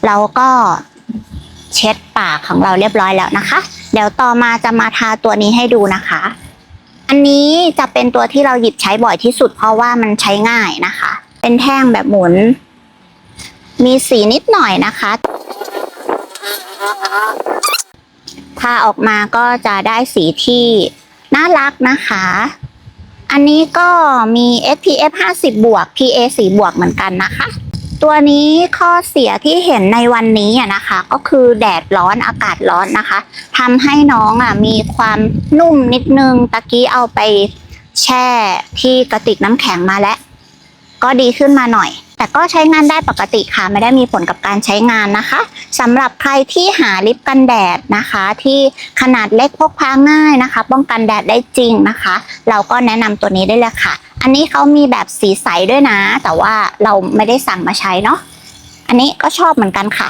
เราก็เช็ดปากของเราเรียบร้อยแล้วนะคะเดี๋ยวต่อมาจะมาทาตัวนี้ให้ดูนะคะอันนี้จะเป็นตัวที่เราหยิบใช้บ่อยที่สุดเพราะว่ามันใช้ง่ายนะคะเป็นแท่งแบบหมุนมีสีนิดหน่อยนะคะทาออกมาก็จะได้สีที่น่ารักนะคะอันนี้ก็มี SPF 50 บวก PA 4 บวกเหมือนกันนะคะตัวนี้ข้อเสียที่เห็นในวันนี้นะคะก็คือแดดร้อนอากาศร้อนนะคะทำให้น้องมีความนุ่มนิดนึงตะกี้เอาไปแช่ที่กระติกน้ำแข็งมาแล้วก็ดีขึ้นมาหน่อยแต่ก็ใช้งานได้ปกติค่ะไม่ได้มีผลกับการใช้งานนะคะสำหรับใครที่หาลิปกันแดดนะคะที่ขนาดเล็กพกพาง่ายนะคะป้องกันแดดได้จริงนะคะเราก็แนะนำตัวนี้ได้เลยค่ะอันนี้เขามีแบบสีใสด้วยนะแต่ว่าเราไม่ได้สั่งมาใช้เนาะอันนี้ก็ชอบเหมือนกันค่ะ